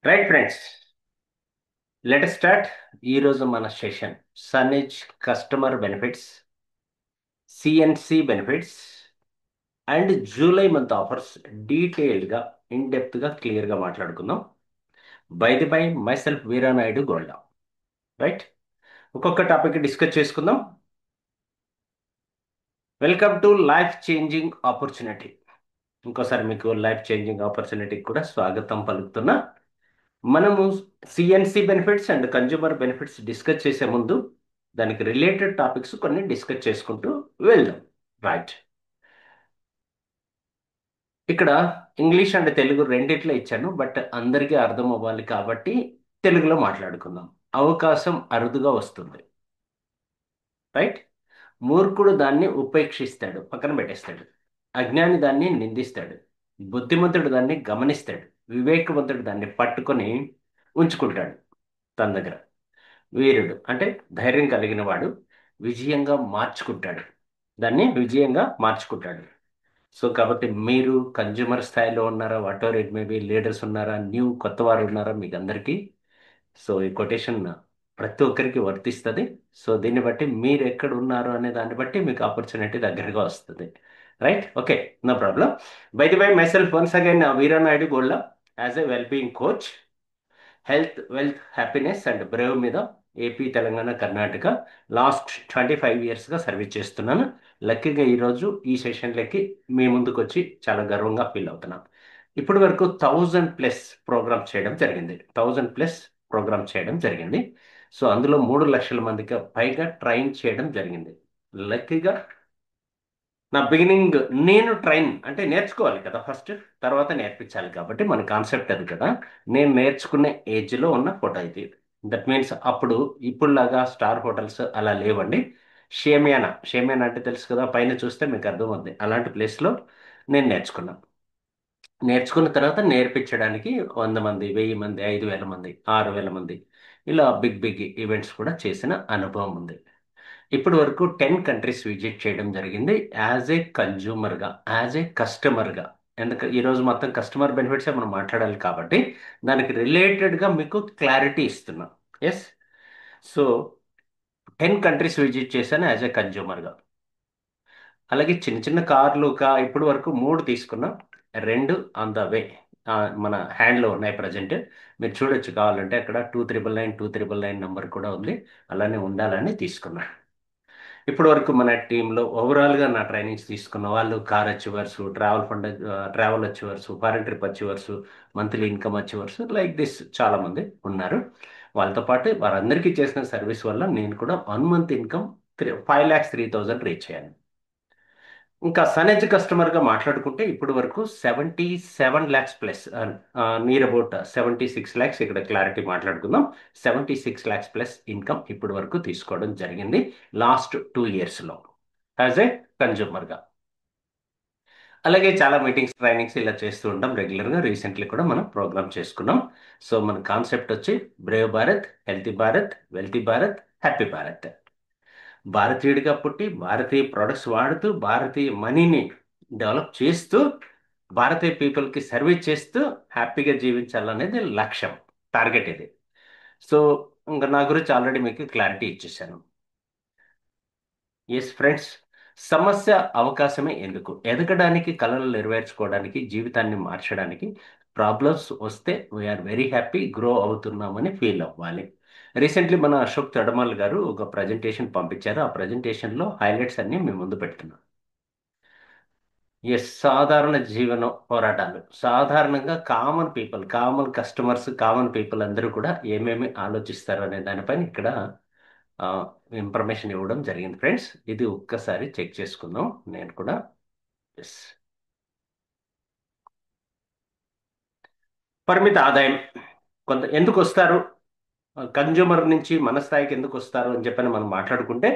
Right friends, let start. ఈరోజు మన session సన్నిజ్ customer benefits, CNC benefits and July month offers డీటెయిల్డ్గా, ఇన్డెప్త్గా, క్లియర్గా మాట్లాడుకుందాం. By the by myself Veeranaidu గోల్డా. రైట్, ఒక్కొక్క టాపిక్ డిస్కస్ చేసుకుందాం. Welcome to life changing opportunity. ఇంకోసారి మీకు లైఫ్ చేంజింగ్ ఆపర్చునిటీకి కూడా స్వాగతం పలుకుతున్నా. మనము CNC benefits and consumer benefits discuss చేసే ముందు దానికి రిలేటెడ్ టాపిక్స్ కొన్ని డిస్కస్ చేసుకుంటూ వెళ్దాం. రైట్, ఇక్కడ ఇంగ్లీష్ అండ్ తెలుగు రెండిట్లో ఇచ్చాను, బట్ అందరికీ అర్థం అవ్వాలి కాబట్టి తెలుగులో మాట్లాడుకుందాం. అవకాశం అరుదుగా వస్తుంది. రైట్, మూర్ఖుడు దాన్ని ఉపేక్షిస్తాడు, పక్కన పెట్టేస్తాడు. అజ్ఞాని దాన్ని నిందిస్తాడు. బుద్ధిమంతుడు దాన్ని గమనిస్తాడు. వివేకవంతుడు దాన్ని పట్టుకొని ఉంచుకుంటాడు తన దగ్గర. వీరుడు అంటే ధైర్యం కలిగిన వాడు విజయంగా మార్చుకుంటాడు, దాన్ని విజయంగా మార్చుకుంటాడు. సో కాబట్టి మీరు కన్జ్యూమర్ స్థాయిలో ఉన్నారా, what ever it may B, leaders ఉన్నారా, న్యూ కొత్త వారు ఉన్నారా, మీకు అందరికీ సో ఈ కొటేషన్ ప్రతి ఒక్కరికి వర్తిస్తుంది. సో దీన్ని బట్టి మీరు ఎక్కడ ఉన్నారు అనే దాన్ని బట్టి మీకు ఆపర్చునిటీ దగ్గరగా వస్తుంది. Right, okay, no problem. By the by myself once again Veeranaidu gold as a well being coach, health, wealth, happiness and brave మీద ఏపీ, తెలంగాణ, కర్ణాటక లాస్ట్ 25 ఇయర్స్గా సర్వీస్ చేస్తున్నాను. లక్కీగా ఈరోజు ఈ సెషన్లకి మీ ముందుకు వచ్చి చాలా గర్వంగా ఫీల్ అవుతున్నాను. ఇప్పటి వరకు 1000+ ప్రోగ్రామ్ చేయడం జరిగింది. 1000+ ప్రోగ్రామ్ చేయడం జరిగింది. సో అందులో 3 లక్షల మందికి పైగా ట్రైన్ చేయడం జరిగింది. లక్కీగా నా బిగినింగ్, నేను ట్రైన్ అంటే నేర్చుకోవాలి కదా ఫస్ట్, తర్వాత నేర్పించాలి కాబట్టి మన కాన్సెప్ట్ అది కదా. నేను నేర్చుకునే ఏజ్లో ఉన్న ఫోటో ఇది. దట్ మీన్స్ అప్పుడు ఇప్పుడులాగా స్టార్ హోటల్స్ అలా లేవండి. షేమియానా, షేమియానా అంటే తెలుసు కదా, పైన చూస్తే మీకు అర్థమవుద్ది. అలాంటి ప్లేస్లో నేను నేర్చుకున్నాను. నేర్చుకున్న తర్వాత నేర్పించడానికి 100 మంది, 1000 మంది, 5000 మంది, 6000 మంది, ఇలా బిగ్ బిగ్ ఈవెంట్స్ కూడా చేసిన అనుభవం ఉంది. ఇప్పటి వరకు 10 కంట్రీస్ విజిట్ చేయడం జరిగింది యాజ్ ఏ కన్జ్యూమర్గా, యాజ్ ఏ కస్టమర్గా. ఎందుకంటే ఈరోజు మొత్తం కస్టమర్ బెనిఫిట్సే మనం మాట్లాడాలి కాబట్టి దానికి రిలేటెడ్గా మీకు క్లారిటీ ఇస్తున్నా. ఎస్, సో 10 కంట్రీస్ విజిట్ చేశాను యాజ్ ఏ కన్జ్యూమర్గా. అలాగే చిన్న చిన్న కార్లు ఇప్పటి వరకు 3 తీసుకున్నాం, 2 ఆన్ ద వే మన హ్యాండ్లో ఉన్నాయి ప్రజెంట్. మీరు చూడొచ్చు కావాలంటే, అక్కడ 2999 నెంబర్ కూడా ఉంది. అలానే ఉండాలని తీసుకున్నాను. ఇప్పటి వరకు మన టీంలో ఓవరాల్గా నా ట్రైనింగ్స్ తీసుకున్న వాళ్ళు car achievers, travel fund, travel achievers, foreign trip achievers, monthly income achievers, like this చాలామంది ఉన్నారు. వాళ్ళతో పాటు వారందరికీ చేసిన సర్వీస్ వల్ల నేను కూడా 1 మంత్ ఇన్కమ్ 5,03,000 రీచ్ అయ్యాను. ఇంకా సనేజ్ కస్టమర్గా మాట్లాడుకుంటే ఇప్పటి వరకు 77 lakhs+, నియర్ అబౌట్ 76 lakhs, ఇక్కడ క్లారిటీ మాట్లాడుకుందాం. 76 lakhs+ ఇన్కమ్ ఇప్పటి వరకు తీసుకోవడం జరిగింది లాస్ట్ 2 ఇయర్స్లో యాజ్ ఏ కన్జ్యూమర్గా. అలాగే చాలా మీటింగ్స్, ట్రైనింగ్స్ ఇలా చేస్తూ ఉంటాం రెగ్యులర్గా. రీసెంట్లీ కూడా మనం ప్రోగ్రామ్ చేసుకున్నాం. సో మన కాన్సెప్ట్ వచ్చి brave Bharat, healthy Bharat, wealthy Bharat, happy Bharat. భారతీయుడిగా పుట్టి భారతీయ ప్రొడక్ట్స్ వాడుతూ భారతీయ మనీని డెవలప్ చేస్తూ భారతీయ పీపుల్కి సర్వీస్ చేస్తూ హ్యాపీగా జీవించాలనేది లక్ష్యం, టార్గెట్ ఇది. సో ఇంకా నా గురించి ఆల్రెడీ మీకు క్లారిటీ ఇచ్చేసాను. ఎస్ ఫ్రెండ్స్, సమస్య అవకాశమే ఎందుకు, ఎదగడానికి, కళలు నెరవేర్చుకోవడానికి, జీవితాన్ని మార్చడానికి. ప్రాబ్లమ్స్ వస్తే వీఆర్ వెరీ హ్యాపీ, గ్రో అవుతున్నామని ఫీల్ అవ్వాలి. రీసెంట్లీ మన అశోక్ తడమల్ గారు ఒక ప్రజెంటేషన్ పంపించారు. ఆ ప్రజెంటేషన్లో హైలైట్స్ అన్ని మేము ముందు పెడుతున్నాం. ఎస్, సాధారణ జీవన పోరాటాలు. సాధారణంగా common people, common customers, common people అందరూ కూడా ఏమేమి ఆలోచిస్తారు అనే దానిపైన ఇక్కడ ఇన్ఫర్మేషన్ ఇవ్వడం జరిగింది ఫ్రెండ్స్. ఇది ఒక్కసారి చెక్ చేసుకుందాం నేను కూడా. ఎస్, పరిమిత ఆదాయం. కొంత ఎందుకు వస్తారు, కన్జ్యూమర్ నుంచి మన స్థాయికి ఎందుకు వస్తారు అని చెప్పని మనం మాట్లాడుకుంటే,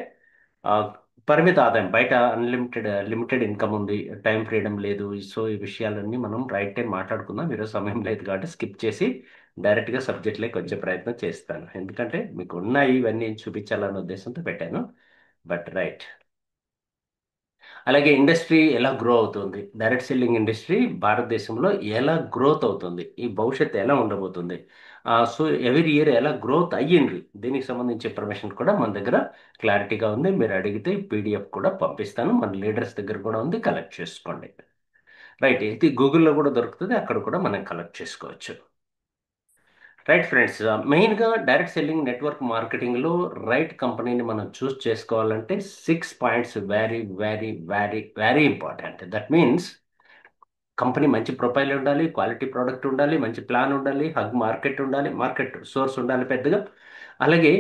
ఆ, పరిమిత ఆదాయం, బయట లిమిటెడ్ ఇన్కమ్ ఉంది, టైం ఫ్రీడమ్ లేదు. సో ఈ విషయాలన్నీ మనం రైట్ టైం మాట్లాడుకుందాం. ఈరోజు సమయం లేదు కాబట్టి స్కిప్ చేసి డైరెక్ట్గా సబ్జెక్ట్లోకి వచ్చే ప్రయత్నం చేస్తాను. ఎందుకంటే మీకు ఉన్నాయి ఇవన్నీ చూపించాలన్న ఉద్దేశంతో పెట్టాను. బట్ రైట్, అలాగే ఇండస్ట్రీ ఎలా గ్రో అవుతుంది, డైరెక్ట్ సెల్లింగ్ ఇండస్ట్రీ భారతదేశంలో ఎలా గ్రోత్ అవుతుంది, ఈ భవిష్యత్తు ఎలా ఉండబోతుంది, సో ఎవ్రీ ఇయర్ ఎలా గ్రోత్ అయ్యింది, దీనికి సంబంధించి ఇన్ఫర్మేషన్ కూడా మన దగ్గర క్లారిటీగా ఉంది. మీరు అడిగితే పీడిఎఫ్ కూడా పంపిస్తాను, మన లీడర్స్ దగ్గర కూడా ఉంది, కలెక్ట్ చేసుకోండి. రైట్, ఇది గూగుల్లో కూడా దొరుకుతుంది, అక్కడ కూడా మనం కలెక్ట్ చేసుకోవచ్చు. రైట్ ఫ్రెండ్స్, మెయిన్గా డైరెక్ట్ సెల్లింగ్ నెట్వర్క్ మార్కెటింగ్లో రైట్ కంపెనీని మనం చూస్ చేసుకోవాలంటే 6 points very very very very important. That means company మంచి ప్రొఫైల్ ఉండాలి, క్వాలిటీ ప్రోడక్ట్ ఉండాలి, మంచి ప్లాన్ ఉండాలి, హగ్ మార్కెట్ ఉండాలి, మార్కెట్ సోర్స్ ఉండాలి పెద్దగా. అలాగే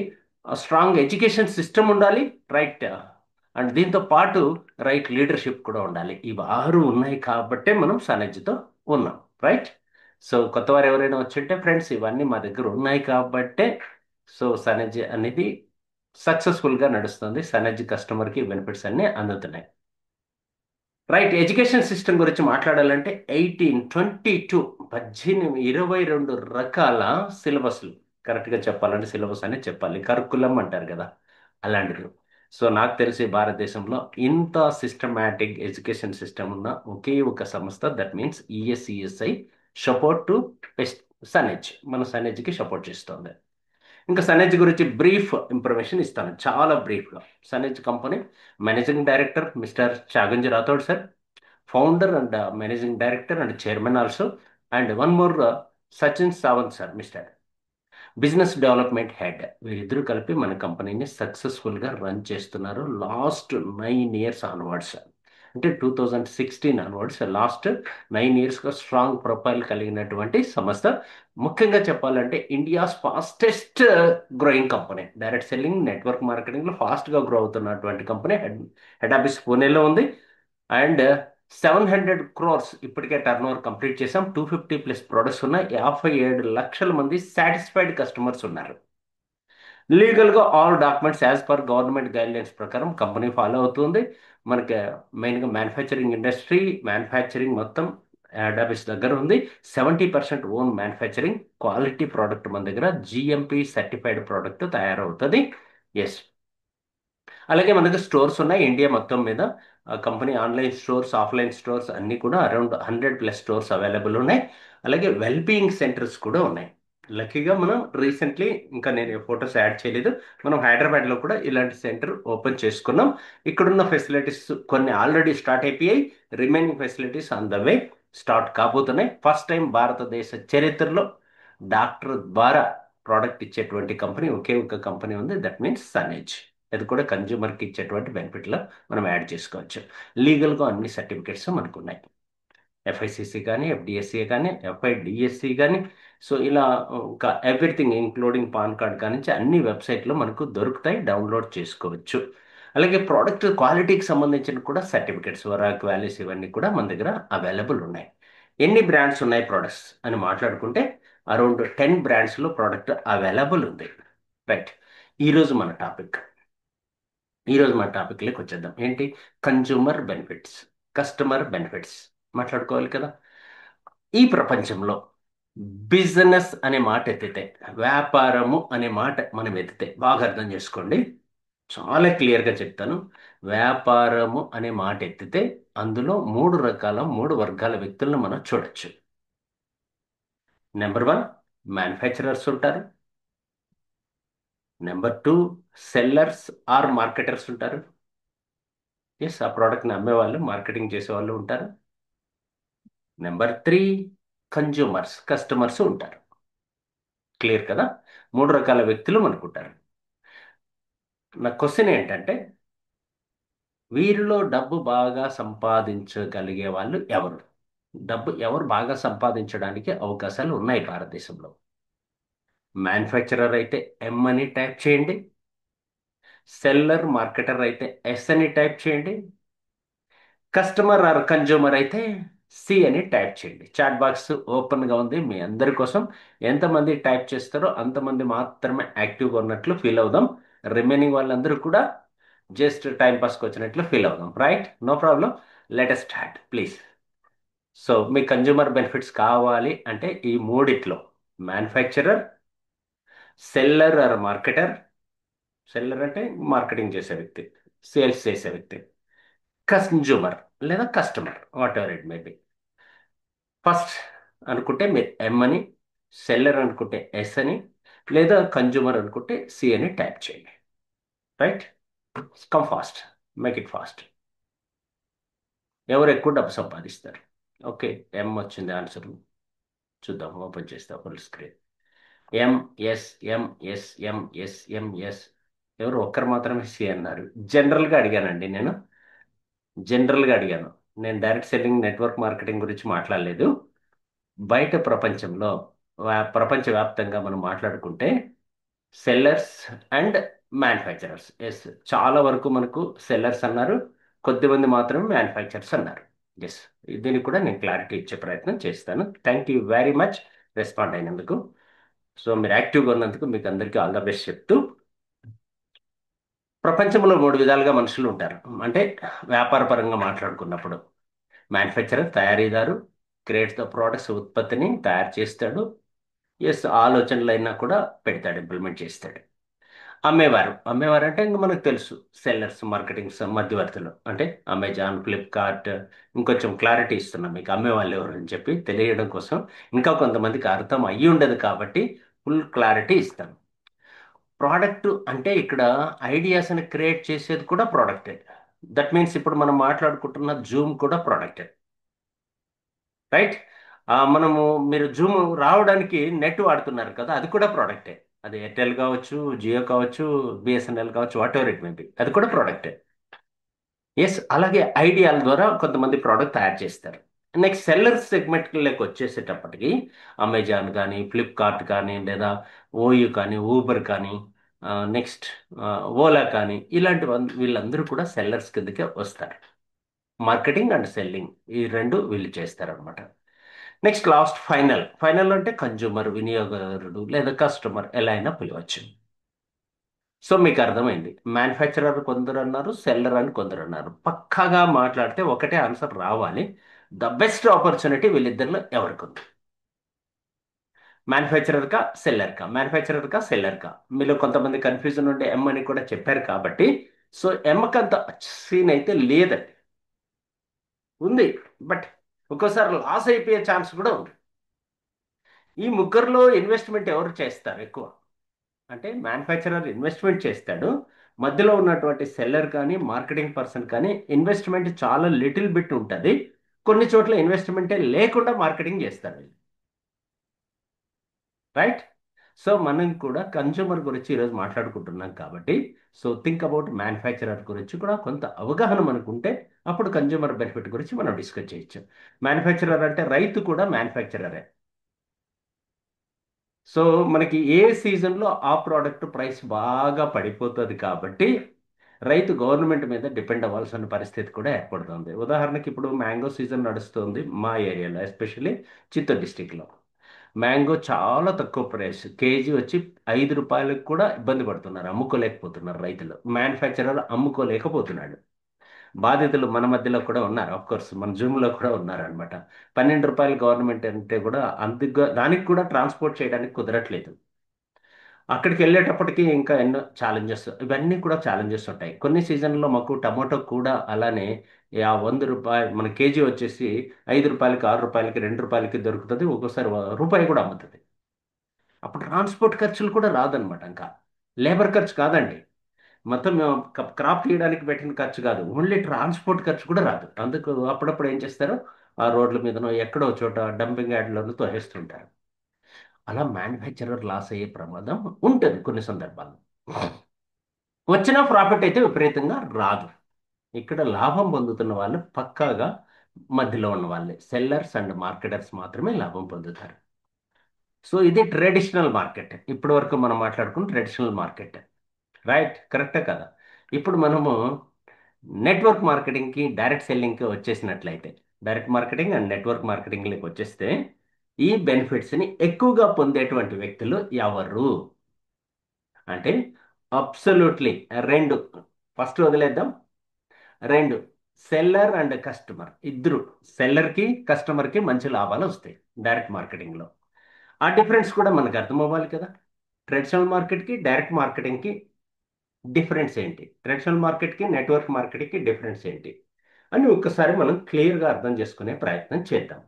స్ట్రాంగ్ ఎడ్యుకేషన్ సిస్టమ్ ఉండాలి, రైట్. అండ్ దీంతో పాటు రైట్ లీడర్షిప్ కూడా ఉండాలి. ఇవి 6 ఉన్నాయి కాబట్టే మనం సనెడ్జ్తో ఉన్నాం, రైట్. సో కొత్త వారు ఎవరైనా వచ్చుంటే ఫ్రెండ్స్, ఇవన్నీ మా దగ్గర ఉన్నాయి కాబట్టే సో సనెడ్జ్ అనేది సక్సెస్ఫుల్గా నడుస్తుంది, సనెడ్జ్ కస్టమర్కి బెనిఫిట్స్ అన్నీ అందుతున్నాయి. రైట్, ఎడ్యుకేషన్ సిస్టమ్ గురించి మాట్లాడాలంటే 22 రకాల సిలబస్లు. కరెక్ట్గా చెప్పాలంటే సిలబస్ అనే చెప్పాలి, కరికులం అంటారు కదా, అలాంటివి. సో నాకు తెలిసి భారతదేశంలో ఇంత సిస్టమాటిక్ ఎడ్యుకేషన్ సిస్టమ్ ఉన్న ఒకే ఒక సంస్థ, దట్ మీన్స్ ఈఎస్ఈఎస్ఐ సపోర్ట్ టు సనెజ్, మన సనెజ్కి సపోర్ట్ చేస్తుంది. ఇంకా సనెజ్ గురించి బ్రీఫ్ ఇన్ఫర్మేషన్ ఇస్తాను, చాలా బ్రీఫ్గా. సనెజ్ company managing director mister Chaganji Rathod sir, founder and managing director and chairman also, and one more Sachin Sawant sir, mister business development head. వీరిద్దరూ కలిపి మన కంపెనీని సక్సెస్ఫుల్గా రన్ చేస్తున్నారు లాస్ట్ 9 ఇయర్స్ ఆన్వర్డ్స్. అంటే 2016 ఆన్వర్డ్స్, లాస్ట్ 9 ఇయర్స్గా స్ట్రాంగ్ ప్రొఫైల్ కలిగినటువంటి సంస్థ. ముఖ్యంగా చెప్పాలంటే India's fastest growing company, direct selling network మార్కెటింగ్లో ఫాస్ట్గా గ్రో అవుతున్నటువంటి కంపెనీ. హెడ్ ఆఫీస్ పూణేలో ఉంది. అండ్ 700 crores ఇప్పటికే టర్న్ ఓవర్ కంప్లీట్ చేసాం. 250+ ప్రొడక్ట్స్ ఉన్నాయి, 57 లక్షల మంది సాటిస్ఫైడ్ కస్టమర్స్ ఉన్నారు. లీగల్గా all documents as per government guidelines ప్రకారం కంపెనీ ఫాలో అవుతుంది. మనకి మెయిన్గా మ్యానుఫ్యాక్చరింగ్ ఇండస్ట్రీ, మ్యానుఫ్యాక్చరింగ్ మొత్తం డబ్ల్యూఎస్ దగ్గర ఉంది. 70% ఓన్ మ్యానుఫ్యాక్చరింగ్, క్వాలిటీ ప్రోడక్ట్ మన దగ్గర జిఎంపి సర్టిఫైడ్ ప్రోడక్ట్ తయారవుతుంది. ఎస్, అలాగే మన దగ్గర స్టోర్స్ ఉన్నాయి ఇండియా మొత్తం మీద. Company online stores, offline stores అన్నీ కూడా అరౌండ్ 100+ స్టోర్స్ అవైలబుల్ ఉన్నాయి. అలాగే వెల్బీయింగ్ సెంటర్స్ కూడా ఉన్నాయి. లక్కీగా మనం రీసెంట్లీ, ఇంకా నేను ఫొటోస్ యాడ్ చేయలేదు, మనం హైదరాబాద్లో కూడా ఇలాంటి సెంటర్ ఓపెన్ చేసుకున్నాం. ఇక్కడున్న ఫెసిలిటీస్ కొన్ని ఆల్రెడీ స్టార్ట్ అయిపోయాయి, remaining facilities on the way start కాబోతున్నాయి. ఫస్ట్ టైం భారతదేశ చరిత్రలో డాక్టర్ ద్వారా ప్రోడక్ట్ ఇచ్చేటువంటి కంపెనీ ఒకే ఒక కంపెనీ ఉంది, దట్ మీన్స్ సనేజ్. అది కూడా కన్జ్యూమర్కి ఇచ్చేటువంటి బెనిఫిట్లో మనం యాడ్ చేసుకోవచ్చు. లీగల్గా అన్ని సర్టిఫికేట్స్ మనకు ఉన్నాయి, ఎఫ్ఐసిసి కానీ, ఎఫ్డిఎస్సి కానీ, ఎఫ్ఐడిఎస్సి కానీ. సో ఇలా ఇంకా ఎవ్రీథింగ్ ఇంక్లూడింగ్ పాన్ కార్డ్ కానీ అన్ని వెబ్సైట్లో మనకు దొరుకుతాయి, డౌన్లోడ్ చేసుకోవచ్చు. అలాగే ప్రోడక్ట్ క్వాలిటీకి సంబంధించిన కూడా సర్టిఫికేట్స్, వరాక్ వ్యాలీస్ ఇవన్నీ కూడా మన దగ్గర అవైలబుల్ ఉన్నాయి. ఎన్ని బ్రాండ్స్ ఉన్నాయి ప్రొడక్ట్స్ అని మాట్లాడుకుంటే అరౌండ్ 10 బ్రాండ్స్లో ప్రోడక్ట్ అవైలబుల్ ఉంది. రైట్, ఈరోజు మన టాపిక్ ఈరోజు మన టాపిక్లోకి వచ్చేద్దాం. ఏంటి? కన్జ్యూమర్ బెనిఫిట్స్, కస్టమర్ బెనిఫిట్స్ మాట్లాడుకోవాలి కదా. ఈ ప్రపంచంలో బిజినెస్ అనే మాట ఎత్తితే, వ్యాపారము అనే మాట మనం ఎత్తితే బాగా అర్థం చేసుకోండి, చాలా క్లియర్గా చెప్తాను. వ్యాపారము అనే మాట ఎత్తితే అందులో 3 వర్గాల వ్యక్తులను మనం చూడొచ్చు. నెంబర్ 1 మ్యానుఫ్యాక్చరర్స్ ఉంటారు. నెంబర్ 2 సెల్లర్స్ ఆర్ మార్కెటర్స్ ఉంటారు. ఎస్, ఆ ప్రోడక్ట్ని అమ్మేవాళ్ళు, మార్కెటింగ్ చేసేవాళ్ళు ఉంటారు. నెంబర్ 3 కన్జ్యూమర్స్, కస్టమర్స్ ఉంటారు. క్లియర్ కదా, 3 రకాల వ్యక్తులు మనకుంటారు. నా క్వశ్చన్ ఏంటంటే, వీరిలో డబ్బు బాగా సంపాదించగలిగే వాళ్ళు ఎవరు? డబ్బు ఎవరు బాగా సంపాదించడానికి అవకాశాలు ఉన్నాయి భారతదేశంలో? మ్యానుఫ్యాక్చరర్ అయితే ఎం అని టైప్ చేయండి, సెల్లర్ మార్కెటర్ అయితే ఎస్ అని టైప్ చేయండి, కస్టమర్ ఆర్ కన్జ్యూమర్ అయితే సి అని టైప్ చేయండి. చాట్ బాక్స్ ఓపెన్గా ఉంది మీ అందరి కోసం. ఎంతమంది టైప్ చేస్తారో అంతమంది మాత్రమే యాక్టివ్గా ఉన్నట్లు ఫీల్ అవుదాం. రిమైనింగ్ వాళ్ళందరూ కూడా జస్ట్ టైం పాస్కి వచ్చినట్లు ఫీల్ అవుదాం. Right, no problem, let us start please. So మీ కన్జ్యూమర్ బెనిఫిట్స్ కావాలి అంటే ఈ మూడిట్లో manufacturer, seller or marketer, seller అంటే మార్కెటింగ్ చేసే వ్యక్తి, సేల్స్ చేసే వ్యక్తి, కన్జ్యూమర్ లేదా customer whatever it may be. First అనుకుంటే మీరు ఎం అని, సెల్లర్ అనుకుంటే ఎస్ అని, లేదా కన్జ్యూమర్ అనుకుంటే సి అని టైప్ చేయండి. Right, come fast, make it fast. ఎవరు ఎక్కువ డబ్బు సంపాదిస్తారు? ఓకే, ఎం వచ్చింది ఆన్సర్. చూద్దాం, ఓపెన్ చేస్తే ఫుల్ స్క్రీన్. ఎం, ఎస్, ఎం, ఎస్, ఎం, ఎస్, ఎం, ఎస్. ఎవరు ఒక్కరు మాత్రమే సి అన్నారు. జనరల్గా అడిగానండి నేను, జనరల్గా అడిగాను. నేను డైరెక్ట్ సెల్లింగ్ నెట్వర్క్ మార్కెటింగ్ గురించి మాట్లాడలేదు. బయట ప్రపంచంలో, ప్రపంచవ్యాప్తంగా మనం మాట్లాడుకుంటే సెల్లర్స్ అండ్ మ్యానుఫ్యాక్చరర్స్. ఎస్, చాలా వరకు మనకు సెల్లర్స్ అన్నారు, కొద్దిమంది మాత్రమే మ్యానుఫ్యాక్చరర్స్ అన్నారు. ఎస్, దీనికి కూడా నేను క్లారిటీ ఇచ్చే ప్రయత్నం చేస్తాను. Thank you very much respond అయినందుకు. సో మీరు యాక్టివ్గా ఉన్నందుకు మీకు అందరికీ ఆల్ ద బెస్ట్ చెప్తూ, ప్రపంచంలో మూడు విధాలుగా మనుషులు ఉంటారు. అంటే వ్యాపార పరంగా మాట్లాడుకున్నప్పుడు, మ్యానుఫ్యాక్చరర్ తయారీదారు, క్రియేట్స్ ద ప్రోడక్ట్స్ ఉత్పత్తిని తయారు చేస్తాడు. ఎస్, ఆలోచనలు అయినా కూడా పెడతాడు, ఇంప్లిమెంట్ చేస్తాడు. అమ్మేవారు, అమ్మేవారు అంటే ఇంకా మనకు తెలుసు, సెల్లర్స్, మార్కెటింగ్ మధ్యవర్తులు అంటే అమెజాన్, ఫ్లిప్కార్ట్. ఇంకొంచెం క్లారిటీ ఇస్తున్నాం మీకు అమ్మే వాళ్ళు ఎవరు అని చెప్పి తెలియడం కోసం. ఇంకా కొంతమందికి అర్థం అయ్యి ఉండదు కాబట్టి ఫుల్ క్లారిటీ ఇస్తాను. ప్రోడక్ట్ అంటే ఇక్కడ ఐడియాస్ని క్రియేట్ చేసేది కూడా ప్రోడక్టే. దట్ మీన్స్ ఇప్పుడు మనం మాట్లాడుకుంటున్న జూమ్ కూడా ప్రోడక్టే. రైట్. మనము, మీరు జూమ్ రావడానికి నెట్ వాడుతున్నారు కదా, అది కూడా ప్రోడక్టే. అది ఎయిర్టెల్ కావచ్చు, జియో కావచ్చు, బిఎస్ఎన్ఎల్ కావచ్చు, what ever it may B, అది కూడా ప్రోడక్టే. ఎస్, అలాగే ఐడియాల ద్వారా కొంతమంది ప్రోడక్ట్ తయారు చేస్తారు. నెక్స్ట్ సెల్లర్ సెగ్మెంట్లోకి వచ్చేసేటప్పటికి అమెజాన్ కానీ, ఫ్లిప్కార్ట్ కానీ, లేదా ఓయూ కానీ, ఊబర్ కానీ, నెక్స్ట్ ఓలా కానీ, ఇలాంటి వీళ్ళందరూ కూడా సెల్లర్స్ కిందకే వస్తారు. మార్కెటింగ్ అండ్ సెల్లింగ్ ఈ రెండు వీళ్ళు చేస్తారనమాట. నెక్స్ట్ లాస్ట్ ఫైనల్, ఫైనల్ అంటే కన్జ్యూమర్, వినియోగదారుడు లేదా కస్టమర్, ఎలా అయినా పిలవచ్చు. సో మీకు అర్థమైంది, మ్యానుఫ్యాక్చరర్ కొందరు అన్నారు, సెల్లర్ అని కొందరు అన్నారు. పక్కాగా మాట్లాడితే ఒకటే ఆన్సర్ రావాలి. ద బెస్ట్ ఆపర్చునిటీ వీళ్ళిద్దరిలో ఎవరికి ఉంది? మ్యానుఫ్యాక్చరర్ కా సెల్లర్ కా, మ్యానుఫ్యాక్చరర్ కా సెల్లర్ కా? మీలో కొంతమంది కన్ఫ్యూజన్ ఉండే ఎం అని కూడా చెప్పారు కాబట్టి, సో ఎంకి అంత సీన్ అయితే లేదండి. ఉంది, బట్ ఒక్కోసారి లాస్ అయిపోయే ఛాన్స్ కూడా ఉంది. ఈ ముగ్గురులో ఇన్వెస్ట్మెంట్ ఎవరు చేస్తారు ఎక్కువ? అంటే మ్యానుఫ్యాక్చరర్ ఇన్వెస్ట్మెంట్ చేస్తాడు, మధ్యలో ఉన్నటువంటి సెల్లర్ కానీ, మార్కెటింగ్ పర్సన్ కానీ ఇన్వెస్ట్మెంట్ చాలా లిటిల్ బిట్ ఉంటుంది. కొన్ని చోట్ల ఇన్వెస్ట్మెంటే లేకుండా మార్కెటింగ్ చేస్తాడు. రైట్. సో మనం కూడా కన్జ్యూమర్ గురించి ఈరోజు మాట్లాడుకుంటున్నాం కాబట్టి, సో థింక్ అబౌట్ మ్యానుఫ్యాక్చరర్ గురించి కూడా కొంత అవగాహన మనకు ఉంటే అప్పుడు కన్జ్యూమర్ బెనిఫిట్ గురించి మనం డిస్కస్ చేయొచ్చు. మ్యానుఫ్యాక్చరర్ అంటే రైతు కూడా మ్యానుఫ్యాక్చరరే. సో మనకి ఏ సీజన్లో ఆ ప్రోడక్ట్ ప్రైస్ బాగా పడిపోతుంది కాబట్టి రైతు గవర్నమెంట్ మీద డిపెండ్ అవ్వాల్సిన పరిస్థితి కూడా ఏర్పడుతుంది. ఉదాహరణకి ఇప్పుడు మ్యాంగో సీజన్ నడుస్తుంది మా ఏరియాలో, ఎస్పెషల్లీ చిత్తూరు డిస్టిక్లో. మ్యాంగో చాలా తక్కువ ప్రైస్, కేజీ వచ్చి 5 రూపాయలకు కూడా ఇబ్బంది పడుతున్నారు, అమ్ముకోలేకపోతున్నారు రైతులు. మ్యానుఫ్యాక్చరర్ అమ్ముకోలేకపోతున్నాడు. బాధితులు మన మధ్యలో కూడా ఉన్నారు, ఆఫ్ కోర్స్ మన జూమ్లో కూడా ఉన్నారు అనమాట. 12 రూపాయలు గవర్నమెంట్ అంటే కూడా అందుకు, దానికి కూడా ట్రాన్స్పోర్ట్ చేయడానికి కుదరట్లేదు. అక్కడికి వెళ్ళేటప్పటికి ఇంకా ఎన్నో ఛాలెంజెస్, ఇవన్నీ కూడా ఛాలెంజెస్ ఉంటాయి. కొన్ని సీజన్లో మాకు టమాటో కూడా అలానే 100 రూపాయలు మన కేజీ వచ్చేసి 5 రూపాయలకి, 6 రూపాయలకి, 2 రూపాయలకి దొరుకుతుంది. ఒక్కోసారి రూపాయి కూడా అమ్ముతుంది. అప్పుడు ట్రాన్స్పోర్ట్ ఖర్చులు కూడా రాదనమాట. ఇంకా లేబర్ ఖర్చు కాదండి, మొత్తం క్రాప్ తీయడానికి పెట్టిన ఖర్చు కాదు, ఓన్లీ ట్రాన్స్పోర్ట్ ఖర్చు కూడా రాదు. అందుకు అప్పుడప్పుడు ఏం చేస్తారు, ఆ రోడ్ల మీదనో ఎక్కడో చోట డంపింగ్ యార్డ్లను తోసేస్తుంటారు. అలా మ్యానుఫ్యాక్చరర్ లాస్ అయ్యే ప్రమాదం ఉంటుంది కొన్ని సందర్భాల్లో. వచ్చిన ప్రాఫిట్ అయితే విపరీతంగా రాదు. ఇక్కడ లాభం పొందుతున్న వాళ్ళు పక్కాగా మధ్యలో ఉన్న వాళ్ళే, సెల్లర్స్ అండ్ మార్కెటర్స్ మాత్రమే లాభం పొందుతారు. సో ఇది ట్రెడిషనల్ మార్కెట్, ఇప్పటి వరకు మనం మాట్లాడుకున్న ట్రెడిషనల్ మార్కెట్. రైట్, కరెక్టే కదా. ఇప్పుడు మనము నెట్వర్క్ మార్కెటింగ్కి, డైరెక్ట్ సెల్లింగ్కి వచ్చేసినట్లయితే, డైరెక్ట్ మార్కెటింగ్ అండ్ నెట్వర్క్ మార్కెటింగ్లోకి వచ్చేస్తే ఈ బెనిఫిట్స్ని ఎక్కువగా పొందేటువంటి వ్యక్తులు ఎవరు అంటే, అబ్సల్యూట్లీ రెండు. ఫస్ట్ వదిలేద్దాం. రెండు, సెల్లర్ అండ్ కస్టమర్ ఇద్దరు. సెల్లర్కి కస్టమర్కి మంచి లాభాలు వస్తాయి డైరెక్ట్ మార్కెటింగ్లో. ఆ డిఫరెన్స్ కూడా మనకు అర్థం అవ్వాలి కదా. ట్రెడిషనల్ మార్కెట్కి, డైరెక్ట్ మార్కెటింగ్కి డిఫరెన్స్ ఏంటి? ట్రెడిషనల్ మార్కెట్కి, నెట్వర్క్ మార్కెటింగ్కి డిఫరెన్స్ ఏంటి? అని ఒక్కసారి మనం క్లియర్గా అర్థం చేసుకునే ప్రయత్నం చేద్దాం.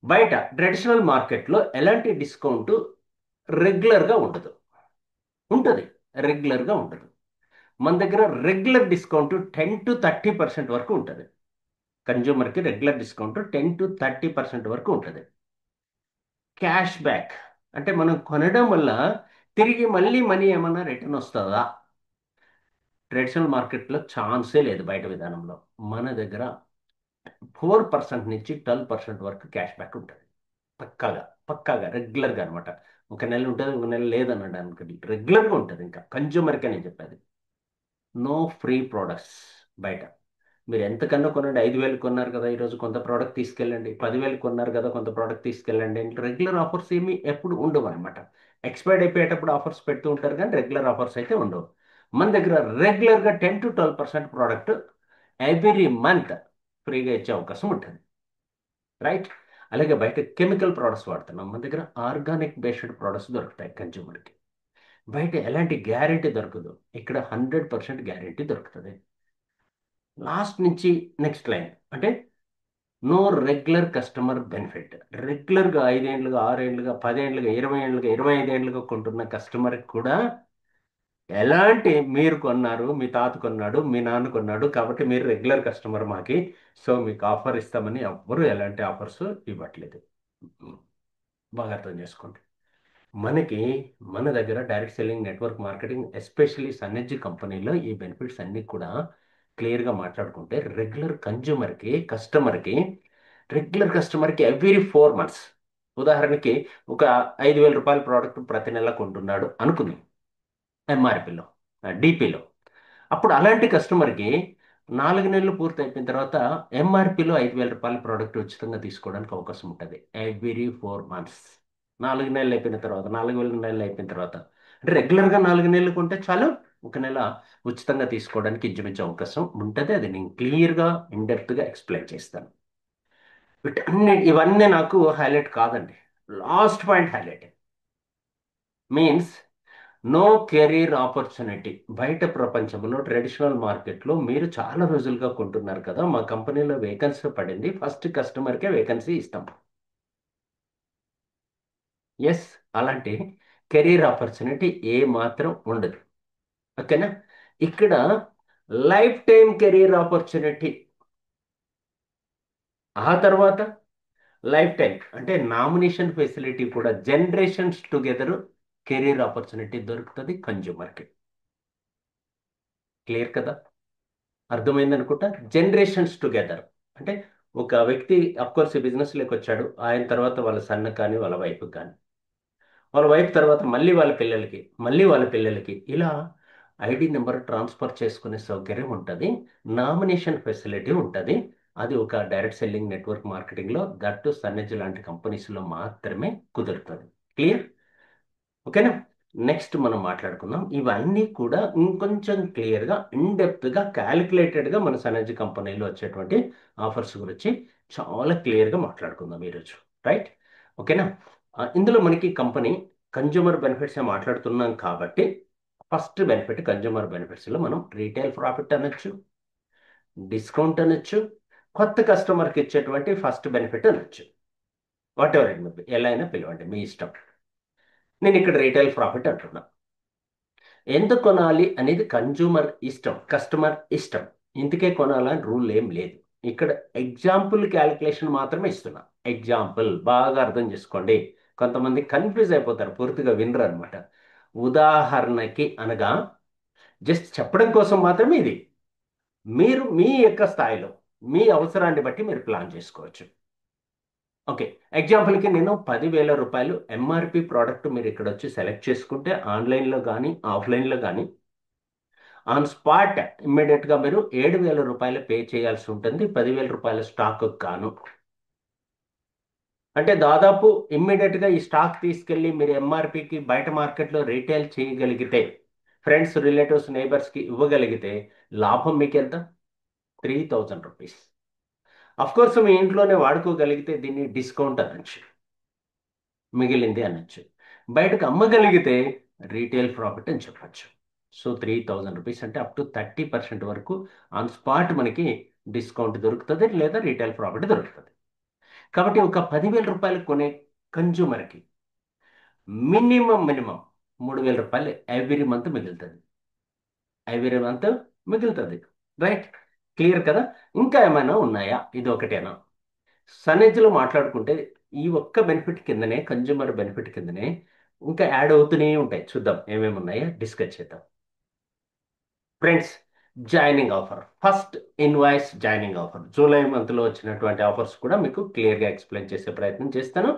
బయట ట్రెడిషనల్ మార్కెట్లో ఎలాంటి డిస్కౌంట్ రెగ్యులర్గా ఉండదు. ఉంటుంది, రెగ్యులర్గా ఉండదు. మన దగ్గర రెగ్యులర్ డిస్కౌంట్ 10 to 30% వరకు ఉంటుంది. కన్జ్యూమర్కి రెగ్యులర్ డిస్కౌంట్ 10 to 30% వరకు ఉంటుంది. క్యాష్ బ్యాక్ అంటే మనం కొనడం వల్ల తిరిగి మళ్ళీ మనీ ఏమన్నా రిటర్న్ వస్తుందా? ట్రెడిషనల్ మార్కెట్లో ఛాన్సే లేదు. బయట విధానంలో మన దగ్గర 4% నుంచి 12% వరకు క్యాష్ బ్యాక్ ఉంటుంది. పక్కాగా పక్కాగా రెగ్యులర్గా అనమాట. ఒక నెల ఉంటుంది, ఒక నెల లేదనడానికి రెగ్యులర్గా ఉంటుంది. ఇంకా కన్జ్యూమర్కే నేను చెప్పేది. నో ఫ్రీ ప్రొడక్ట్స్ బయట. మీరు ఎంతకన్నా కొనండి. 5,000 కొన్నారు కదా ఈరోజు కొంత ప్రోడక్ట్ తీసుకెళ్ళండి, 10,000 కొన్నారు కదా కొంత ప్రోడక్ట్ తీసుకెళ్ళండి. రెగ్యులర్ ఆఫర్స్ ఏమి ఎప్పుడు ఉండవు అనమాట. ఎక్స్పైర్డ్ అయిపోయేటప్పుడు ఆఫర్స్ పెడుతూ ఉంటారు కానీ రెగ్యులర్ ఆఫర్స్ అయితే ఉండవు. మన దగ్గర రెగ్యులర్గా 10 to 12% ప్రోడక్ట్ ఎవ్రీ మంత్ ఫ్రీగా ఇచ్చే అవకాశం ఉంటుంది. రైట్. అలాగే బయట కెమికల్ ప్రోడక్ట్స్ వాడుతున్నాం, మన దగ్గర ఆర్గానిక్ బేస్డ్ ప్రోడక్ట్స్ దొరుకుతాయి కన్జ్యూమర్కి. బయట ఎలాంటి గ్యారెంటీ దొరకదు, ఇక్కడ 100% గ్యారెంటీ దొరుకుతుంది. లాస్ట్ నుంచి నెక్స్ట్ లైన్ అంటే నో రెగ్యులర్ కస్టమర్ బెనిఫిట్. రెగ్యులర్గా 5 ఏళ్ళుగా 6 ఏళ్ళుగా 10 ఏళ్ళుగా 20 ఏళ్ళుగా 25 ఏళ్ళుగా కొంటున్న కస్టమర్కి కూడా ఎలాంటి మీరు కొన్నారు, మీ తాత కొన్నాడు, మీ నాన్న కొన్నాడు కాబట్టి మీరు రెగ్యులర్ కస్టమర్ మాకి, సో మీకు ఆఫర్ ఇస్తామని ఎవ్వరూ ఎలాంటి ఆఫర్స్ ఇవ్వట్లేదు. బాగా అర్థం చేసుకోండి. మనకి మన దగ్గర direct selling, network marketing, especially సన్నెడ్జ్ కంపెనీలో ఈ బెనిఫిట్స్ అన్నీ కూడా క్లియర్గా మాట్లాడుకుంటే రెగ్యులర్ కస్టమర్కి ఎవ్రీ 4 మంత్స్, ఉదాహరణకి ఒక 5,000 రూపాయల ప్రోడక్ట్ ప్రతి నెల కొంటున్నాడు అనుకుందాం ఎంఆర్పిలో, డిపిలో. అప్పుడు అలాంటి కస్టమర్కి 4 నెలలు పూర్తి అయిపోయిన తర్వాత ఎంఆర్పిలో 5,000 రూపాయల ప్రోడక్ట్ ఉచితంగా తీసుకోవడానికి అవకాశం ఉంటుంది ఎవ్రీ 4 మంత్స్. 4 నెలలు అయిపోయిన తర్వాత, 4,000 నెలలు అయిపోయిన తర్వాత, అంటే రెగ్యులర్గా 4 నెలలు కొంటే చాలు ఒక నెల ఉచితంగా తీసుకోవడానికి ఇంచుమించు అవకాశం ఉంటుంది. అది నేను క్లియర్గా ఇన్డెప్త్గా ఎక్స్ప్లెయిన్ చేస్తాను. ఇవన్నీ నాకు హైలైట్ కాదండి. Last point highlight means no career opportunity. బయట ప్రపంచంలో ట్రెడిషనల్ మార్కెట్లో మీరు చాలా రోజులుగా కొంటున్నారు కదా, మా కంపెనీలో వేకెన్సీ పడింది, ఫస్ట్ కస్టమర్కే వేకెన్సీ ఇస్తాం. ఎస్, అలాంటి కెరీర్ ఆపర్చునిటీ ఏ మాత్రం ఉండదు. ఓకేనా? ఇక్కడ లైఫ్ టైం కెరీర్ ఆపర్చునిటీ, ఆ తర్వాత లైఫ్ టైం అంటే నామినేషన్ ఫెసిలిటీ కూడా జనరేషన్స్ టుగెదర్ కెరీర్ ఆపర్చునిటీ దొరుకుతుంది కన్జ్యూమర్కి. క్లియర్ కదా? అర్థమైంది అనుకుంటా. జనరేషన్స్ టుగెదర్ అంటే ఒక వ్యక్తి అఫ్కోర్స్ ఈ బిజినెస్లోకి వచ్చాడు, ఆయన తర్వాత వాళ్ళ సన్న కానీ వాళ్ళ వైఫ్ కానీ, వాళ్ళ వైఫ్ తర్వాత మళ్ళీ వాళ్ళ పిల్లలకి, మళ్ళీ వాళ్ళ పిల్లలకి, ఇలా ఐడి నెంబర్ ట్రాన్స్ఫర్ చేసుకునే సౌకర్యం ఉంటుంది. నామినేషన్ ఫెసిలిటీ ఉంటుంది. అది ఒక డైరెక్ట్ సెల్లింగ్ నెట్వర్క్ మార్కెటింగ్లో, దట్టు సన్నెజ్ లాంటి కంపెనీస్లో మాత్రమే కుదురుతుంది. క్లియర్? ఓకేనా? నెక్స్ట్ మనం మాట్లాడుకుందాం. ఇవన్నీ కూడా ఇంకొంచెం క్లియర్గా, ఇన్డెప్త్గా, క్యాలిక్యులేటెడ్గా మన సన్నెజ్ కంపెనీలో వచ్చేటువంటి ఆఫర్స్ గురించి చాలా క్లియర్గా మాట్లాడుకుందాం ఈరోజు. రైట్? ఓకేనా? ఇందులో మనకి కంపెనీ కన్జ్యూమర్ బెనిఫిట్స్ మాట్లాడుతున్నాం కాబట్టి ఫస్ట్ బెనిఫిట్ కన్జ్యూమర్ బెనిఫిట్స్లో మనం రీటైల్ ప్రాఫిట్ అనొచ్చు, డిస్కౌంట్ అనొచ్చు, కొత్త కస్టమర్కి ఇచ్చేటువంటి ఫస్ట్ బెనిఫిట్ అనొచ్చు. What ever it may B, ఎలా అయినా పిలవండి, మీ ఇష్టం. నేను ఇక్కడ రీటైల్ ప్రాఫిట్ అంటున్నా. ఎంత కొనాలి అనేది కన్జ్యూమర్ ఇష్టం, కస్టమర్ ఇష్టం. ఇందుకే కొనాలని రూల్ ఏం లేదు. ఇక్కడ ఎగ్జాంపుల్ క్యాలిక్యులేషన్ మాత్రమే ఇస్తున్నా. ఎగ్జాంపుల్ బాగా అర్థం చేసుకోండి. కొంతమంది కన్ఫ్యూజ్ అయిపోతారు, పూర్తిగా వినరు అనమాట. ఉదాహరణకి అనగా జస్ట్ చెప్పడం కోసం మాత్రమే ఇది. మీరు మీ యొక్క స్థాయిలో మీ అవసరాన్ని బట్టి మీరు ప్లాన్ చేసుకోవచ్చు. ఓకే, ఎగ్జాంపుల్కి నేను 10,000 రూపాయలు ఎంఆర్పి ప్రోడక్ట్ మీరు ఇక్కడ వచ్చి సెలెక్ట్ చేసుకుంటే ఆన్లైన్లో కానీ ఆఫ్లైన్లో కానీ ఆన్ స్పాట్ ఇమ్మీడియట్గా మీరు 7,000 రూపాయలు పే చేయాల్సి ఉంటుంది 10,000 రూపాయల స్టాక్ కాను. అంటే దాదాపు ఇమ్మీడియట్గా ఈ స్టాక్ తీసుకెళ్ళి మీరు ఎంఆర్పికి బయట మార్కెట్లో రీటైల్ చేయగలిగితే, ఫ్రెండ్స్, రిలేటివ్స్, నేబర్స్కి ఇవ్వగలిగితే లాభం మీకు ఎంత? 3,000 రూపీస్. కోర్స్ మీ ఇంట్లోనే వాడుకోగలిగితే దీన్ని డిస్కౌంట్ అనొచ్చు, మిగిలింది అనొచ్చు. బయటకు అమ్మగలిగితే రీటైల్ ప్రాఫిట్ అని చెప్పచ్చు. సో 3,000 రూపీస్ అంటే అప్ టు 30% వరకు ఆన్ స్పాట్ మనకి డిస్కౌంట్ దొరుకుతుంది లేదా రీటైల్ ప్రాఫిట్ దొరుకుతుంది. కాబట్టి ఒక 10,000 రూపాయలు కొనే కన్జ్యూమర్కి మినిమం 3,000 రూపాయలు ఎవ్రీ మంత్ మిగులుతుంది. ఎవ్రీ మంత్ మిగులుతుంది. రైట్? క్లియర్ కదా? ఇంకా ఏమైనా ఉన్నాయా? ఇది ఒకటేనా? సనేజ్లో మాట్లాడుకుంటే ఈ ఒక్క బెనిఫిట్ కిందనే, కన్జ్యూమర్ బెనిఫిట్ కిందనే ఇంకా యాడ్ అవుతూనే ఉంటాయి. చూద్దాం ఏమేమి ఉన్నాయో డిస్కస్ చేద్దాం. Friends, joining offer, first invoice joining offer, July మంత్లో వచ్చినటువంటి ఆఫర్స్ కూడా మీకు క్లియర్గా ఎక్స్ప్లెయిన్ చేసే ప్రయత్నం చేస్తాను.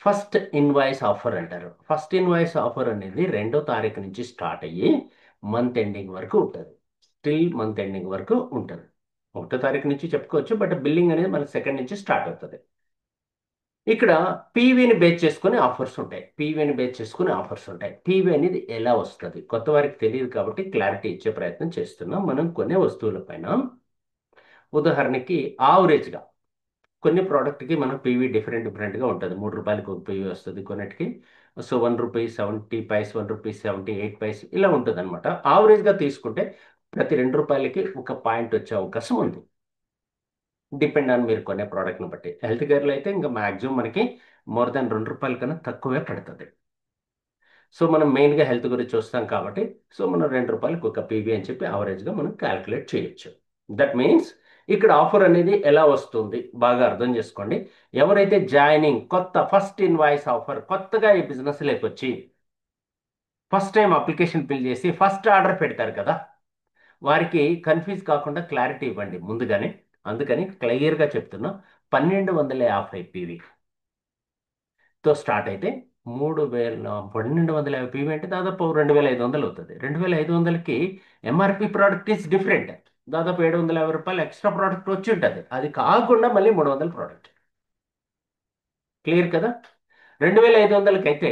ఫస్ట్ ఇన్వాయిస్ ఆఫర్ అంటారు. ఫస్ట్ ఇన్వాయిస్ ఆఫర్ అనేది 2వ తారీఖు నుంచి స్టార్ట్ అయ్యి మంత్ ఎండింగ్ వరకు ఉంటుంది. స్టిల్ మంత్ ఎండింగ్ వరకు ఉంటుంది. 1వ తారీఖు నుంచి చెప్పుకోవచ్చు, బట్ బిల్లింగ్ అనేది మనకి సెకండ్ నుంచి స్టార్ట్ అవుతుంది. ఇక్కడ పీవీని బేస్ చేసుకుని ఆఫర్స్ ఉంటాయి. పీవీని బేస్ చేసుకుని ఆఫర్స్ ఉంటాయి. పీవీ అనేది ఎలా వస్తుంది కొత్త వారికి తెలియదు కాబట్టి క్లారిటీ ఇచ్చే ప్రయత్నం చేస్తున్నాం. మనం కొనే వస్తువుల పైన ఉదాహరణకి ఆవరేజ్గా కొన్ని ప్రోడక్ట్కి మన పీవీ డిఫరెంట్గా ఉంటుంది. 3 రూపాయలకి ఒక పీవీ వస్తుంది కొన్నిటికి. సో ₹1.70, ₹1.78 ఇలా ఉంటుంది అనమాట. ఆవరేజ్గా తీసుకుంటే ప్రతి ₹2కి ఒక పాయింట్ వచ్చే అవకాశం ఉంది. డిపెండ్ ఆన్ మీరు కొనే ప్రోడక్ట్ని బట్టి. హెల్త్ కేర్లో అయితే ఇంకా మాక్సిమం మనకి మోర్ దాన్ ₹2 కన్నా తక్కువే పడుతుంది. సో మనం మెయిన్గా హెల్త్ గురించి చూస్తాం కాబట్టి సో మనం ₹2కి ఒక పీవీ అని చెప్పి యావరేజ్గా మనం క్యాలిక్యులేట్ చేయొచ్చు. దట్ మీన్స్ ఇక్కడ ఆఫర్ అనేది ఎలా వస్తుంది బాగా అర్థం చేసుకోండి. ఎవరైతే జాయినింగ్ కొత్త ఫస్ట్ ఇన్వాయిస్ ఆఫర్, కొత్తగా ఈ బిజినెస్లోకి వచ్చి ఫస్ట్ టైం అప్లికేషన్ ఫిల్ చేసి ఫస్ట్ ఆర్డర్ పెడతారు కదా, వారికి కన్ఫ్యూజ్ కాకుండా క్లారిటీ ఇవ్వండి ముందుగానే. అందుకని క్లియర్గా చెప్తున్నా, 1250 పీవీతో స్టార్ట్ అయితే 1250 పీవీ అంటే దాదాపు 2,500 అవుతుంది. 2,500కి ఎంఆర్పి ప్రోడక్ట్ ఈస్ డిఫరెంట్. దాదాపు ₹750 ఎక్స్ట్రా ప్రోడక్ట్ వచ్చి ఉంటుంది. అది కాకుండా మళ్ళీ 300 ప్రోడక్ట్. క్లియర్ కదా? 2,500కి అయితే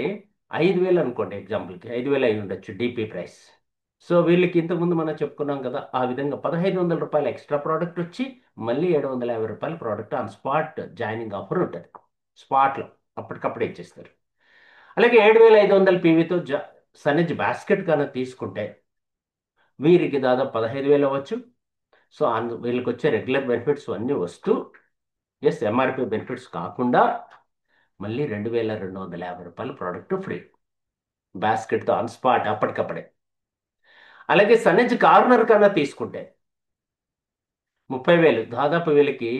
5,000 అనుకోండి, ఎగ్జాంపుల్కి 5,000 అయి ఉండొచ్చు డిపి ప్రైస్. సో వీళ్ళకి ఇంతకుముందు మనం చెప్పుకున్నాం కదా, ఆ విధంగా ₹1,500 ఎక్స్ట్రా ప్రోడక్ట్ వచ్చి మళ్ళీ ₹750 product on spot joining offer ఉంటుంది. స్పాట్లో అప్పటికప్పుడు ఇచ్చేస్తారు. అలాగే 7,500 పీవీతో సనేజ్ బాస్కెట్ కన్నా తీసుకుంటే వీరికి దాదాపు 15,000 అవ్వచ్చు. సో వీళ్ళకి వచ్చే రెగ్యులర్ బెనిఫిట్స్ అన్నీ వస్తూ ఎంఆర్పి బెనిఫిట్స్ కాకుండా మళ్ళీ ₹2,250 ప్రోడక్ట్ ఫ్రీ బాస్కెట్తో ఆన్ స్పాట్ అప్పటికప్పుడే. అలాగే సనేజ్ కార్నర్ కన్నా తీసుకుంటే 30,000, దాదాపు వీళ్ళకి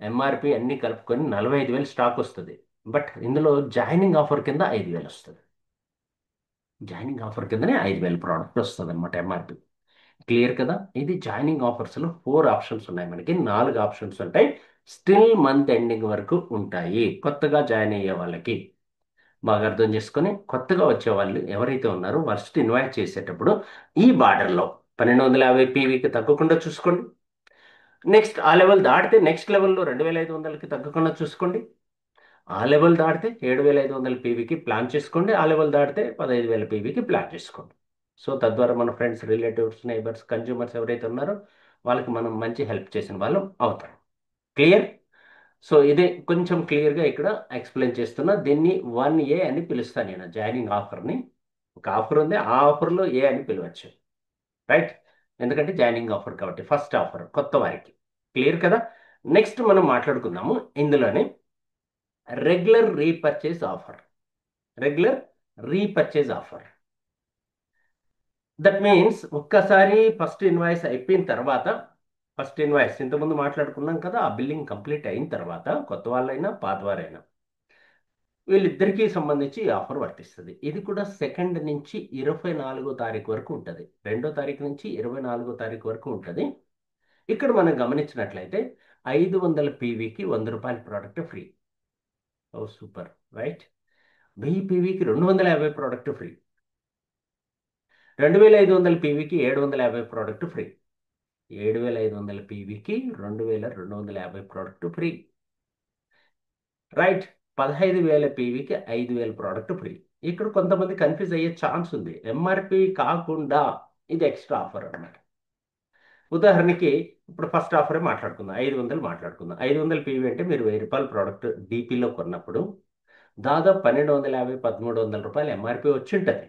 ఎంఆర్పి అన్ని కలుపుకొని 45,000 స్టాక్ వస్తుంది. బట్ ఇందులో జాయినింగ్ ఆఫర్ కింద 5,000 వస్తుంది. జాయినింగ్ ఆఫర్ కిందనే 5,000 ప్రోడక్ట్ వస్తుంది అనమాట ఎంఆర్పి. క్లియర్ కదా? ఇది జాయినింగ్ ఆఫర్స్లో 4 ఆప్షన్స్ ఉన్నాయి. మనకి 4 ఆప్షన్స్ ఉంటాయి. స్టిల్ మంత్ ఎండింగ్ వరకు ఉంటాయి కొత్తగా జాయిన్ అయ్యే వాళ్ళకి. బాగా అర్థం చేసుకొని కొత్తగా వచ్చే వాళ్ళు ఎవరైతే ఉన్నారో ఫస్ట్ ఇన్వైట్ చేసేటప్పుడు ఈ బార్డర్లో 1,250 పీవీకి తగ్గకుండా చూసుకోండి. నెక్స్ట్ ఆ లెవెల్ దాటితే నెక్స్ట్ లెవెల్లో 2,500కి తగ్గకుండా చూసుకోండి. ఆ లెవెల్ దాటితే 7,500 పీవీకి ప్లాన్ చేసుకోండి. ఆ లెవెల్ దాటితే 15,000 పీవీకి ప్లాన్ చేసుకోండి. సో తద్వారా మన ఫ్రెండ్స్, రిలేటివ్స్, నైబర్స్, కన్జ్యూమర్స్ ఎవరైతే ఉన్నారో వాళ్ళకి మనం మంచి హెల్ప్ చేసిన వాళ్ళం అవుతాం. క్లియర్? సో ఇదే కొంచెం క్లియర్గా ఇక్కడ ఎక్స్ప్లెయిన్ చేస్తున్నా. దీన్ని 1A అని పిలుస్తాను నేను, జాయినింగ్ ఆఫర్ని. ఒక ఆఫర్ ఉంది, ఆ ఆఫర్లో ఏ అని పిలవచ్చు. రైట్? ఎందుకంటే జాయినింగ్ ఆఫర్ కాబట్టి ఫస్ట్ ఆఫర్ కొత్త వారికి. క్లియర్ కదా? నెక్స్ట్ మనం మాట్లాడుకుందాము ఇందులోనే regular repurchase offer. Regular repurchase offer that means ఒక్కసారి ఫస్ట్ ఇన్వాయిస్ అయిపోయిన తర్వాత, ఫస్ట్ ఇన్వాయిస్ ఇంతకుముందు మాట్లాడుకున్నాం కదా, ఆ బిల్లింగ్ కంప్లీట్ అయిన తర్వాత కొత్త వాళ్ళైనా పాత వారైనా వీళ్ళిద్దరికీ సంబంధించి ఈ ఆఫర్ వర్తిస్తుంది. ఇది కూడా సెకండ్ నుంచి 24వ తారీఖు వరకు ఉంటుంది. 2వ తారీఖు నుంచి 24వ తారీఖు వరకు ఉంటుంది. ఇక్కడ మనం గమనించినట్లయితే 500 పీవీకి ₹100 product free. Oh super, right? 1000 పీవీకి 250 ప్రోడక్ట్ ఫ్రీ. 2,500 పీవీకి 750 ప్రోడక్ట్ ఫ్రీ. 7,500 పీవీకి 2,250 ప్రోడక్ట్ ఫ్రీ. రైట్? 15,000 పీవీకి 5,000 ప్రోడక్ట్ ఫ్రీ. ఇక్కడ కొంతమంది కన్ఫ్యూజ్ అయ్యే ఛాన్స్ ఉంది. ఎంఆర్పి కాకుండా ఇది ఎక్స్ట్రా ఆఫర్ అన్నమాట. ఉదాహరణకి ఇప్పుడు ఫస్ట్ ఆఫరే మాట్లాడుకుందాం, 500 మాట్లాడుకుందాం. 500 పీవీ అంటే మీరు ₹1,000 ప్రోడక్ట్ డీపీలో కొన్నప్పుడు దాదాపు 1,250, ₹1,300 ఎంఆర్పి వచ్చి ఉంటుంది.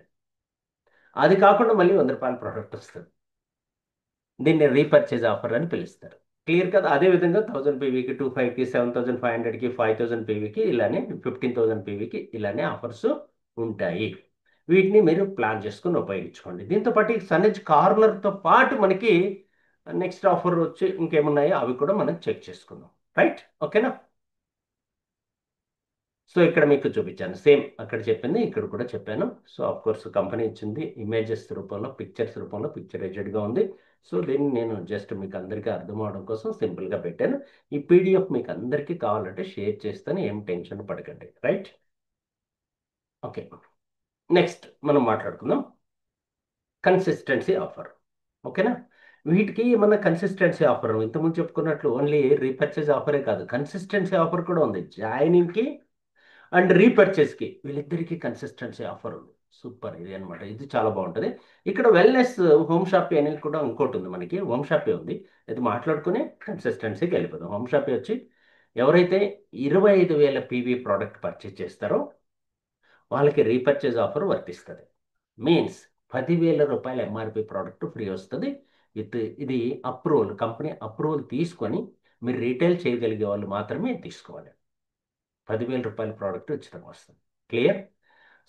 అది కాకుండా మళ్ళీ ₹100 ప్రోడక్ట్ వస్తుంది. దీన్ని రీపర్చేజ్ ఆఫర్ అని పిలుస్తారు. క్లియర్ కదా? అదే విధంగా 1000 పీవీకి 25కి 7500కి 5000 పీవీకి ఇలానే 15,000 పీవీకి ఇలానే ఆఫర్స్ ఉంటాయి. వీటిని మీరు ప్లాన్ చేసుకుని ఉపయోగించుకోండి. దీంతో పాటు ఈ సన్ఎడ్జ్ కార్నర్తో పాటు మనకి నెక్స్ట్ ఆఫర్ వచ్చి ఇంకేమున్నాయో అవి కూడా మనం చెక్ చేసుకుందాం. రైట్, ఓకేనా? సో ఇక్కడ మీకు చూపించాను సేమ్ అక్కడ చెప్పింది ఇక్కడ కూడా చెప్పాను. సో ఆఫ్ కోర్స్ కంపెనీ ఇచ్చింది ఇమేజెస్ రూపంలో, పిక్చర్స్ రూపంలో, పిక్చరైజ్డ్గా ఉంది. సో దీన్ని నేను జస్ట్ మీకు అందరికీ అర్థం అవడం కోసం సింపుల్గా పెట్టాను. ఈ పీడిఎఫ్ మీకు అందరికీ కావాలంటే షేర్ చేస్తాను, ఏం టెన్షన్ పడకండి. Right, okay. నెక్స్ట్ మనం మాట్లాడుకుందాం కన్సిస్టెన్సీ ఆఫర్. ఓకేనా? వీటికి మన కన్సిస్టెన్సీ ఆఫర్ ఇంతకుముందు చెప్పుకున్నట్లు ఓన్లీ రీపర్చేజ్ ఆఫరే కాదు, కన్సిస్టెన్సీ ఆఫర్ కూడా ఉంది. జాయినింగ్కి అండ్ రీపర్చేస్కి వీళ్ళిద్దరికీ కన్సిస్టెన్సీ ఆఫర్ ఉంది. సూపర్ ఇది అనమాట, ఇది చాలా బాగుంటుంది. ఇక్కడ వెల్నెస్ హోమ్ షాపీ అనేది కూడా ఇంకోటి ఉంది, మనకి హోమ్ షాపీ ఉంది. ఇది మాట్లాడుకుని కన్సిస్టెన్సీకి వెళ్ళిపోదాం. హోమ్ షాపీ వచ్చి ఎవరైతే 25,000 పీవీ ప్రోడక్ట్ పర్చేజ్ చేస్తారో వాళ్ళకి రీపర్చేజ్ ఆఫర్ వర్తిస్తుంది. మీన్స్ 10,000 రూపాయల ఎంఆర్పి ప్రోడక్ట్ ఫ్రీ వస్తుంది. విత్ ఇది అప్రూవల్, కంపెనీ అప్రూవల్ తీసుకొని మీరు రీటైల్ చేయగలిగే వాళ్ళు మాత్రమే తీసుకోవాలి. 10,000 రూపాయల ప్రోడక్ట్ ఉచితంగా వస్తుంది. క్లియర్?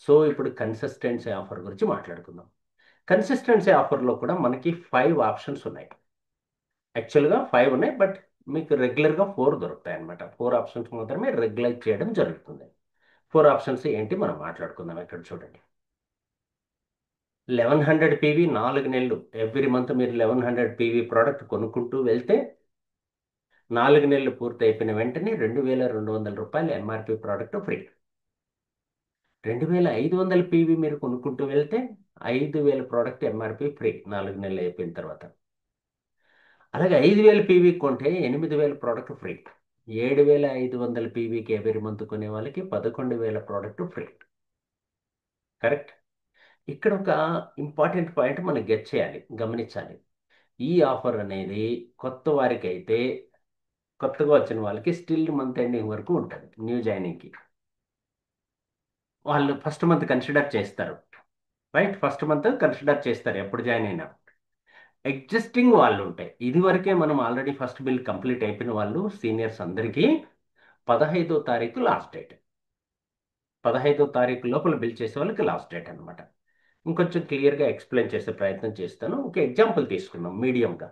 సో ఇప్పుడు కన్సిస్టెన్సీ ఆఫర్ గురించి మాట్లాడుకుందాం. కన్సిస్టెన్సీ ఆఫర్లో కూడా మనకి 5 ఆప్షన్స్ ఉన్నాయి. యాక్చువల్గా 5 ఉన్నాయి, బట్ మీకు రెగ్యులర్గా 4 దొరుకుతాయి అనమాట. 4 ఆప్షన్స్ మాత్రమే రెగ్యులైజ్ చేయడం జరుగుతుంది. 4 ఆప్షన్స్ ఏంటి మనం మాట్లాడుకుందాం. ఇక్కడ చూడండి, 1100 పీవీ 4 నెలలు. ఎవ్రీ మంత్ మీరు 1100 పీవీ ప్రోడక్ట్ కొనుక్కుంటూ వెళ్తే 4 నెలలు పూర్తి అయిపోయిన వెంటనే 2,200 రూపాయలు ఎంఆర్పి ప్రోడక్ట్ ఫ్రీ. 2,500 పీవీ మీరు కొనుక్కుంటూ వెళ్తే 5,000 ప్రోడక్ట్ ఎంఆర్పి ఫ్రీ 4 నెలలు అయిపోయిన తర్వాత. అలాగే 5,000 పీవీ కొంటే 8,000 ప్రోడక్ట్ ఫ్రీ. 7,500 పీవీకి ఎవరి మంత్ కొనే వాళ్ళకి 11,000 ప్రోడక్ట్ ఫ్రీ. కరెక్ట్? ఇక్కడ ఒక ఇంపార్టెంట్ పాయింట్ మనం గెట్ చేయాలి, గమనించాలి. ఈ ఆఫర్ అనేది కొత్త వారికి అయితే, కొత్తగా వచ్చిన వాళ్ళకి స్టిల్ మంత్ ఎండింగ్ వరకు ఉంటుంది. న్యూ జాయినింగ్కి వాళ్ళు ఫస్ట్ మంత్ కన్సిడర్ చేస్తారు. రైట్, ఫస్ట్ మంత్ కన్సిడర్ చేస్తారు ఎప్పుడు జాయిన్ అయినా. ఎగ్జిస్టింగ్ వాళ్ళు ఉంటాయి, ఇది వరకే మనం ఆల్రెడీ ఫస్ట్ బిల్ కంప్లీట్ అయిపోయిన వాళ్ళు సీనియర్స్ అందరికీ 15వ తారీఖు లాస్ట్ డేట్. 15వ తారీఖు లోపల బిల్ చేసే వాళ్ళకి లాస్ట్ డేట్ అనమాట. ఇంకొంచెం క్లియర్గా ఎక్స్ప్లెయిన్ చేసే ప్రయత్నం చేస్తాను. ఒక ఎగ్జాంపుల్ తీసుకున్నాం. మీడియంగా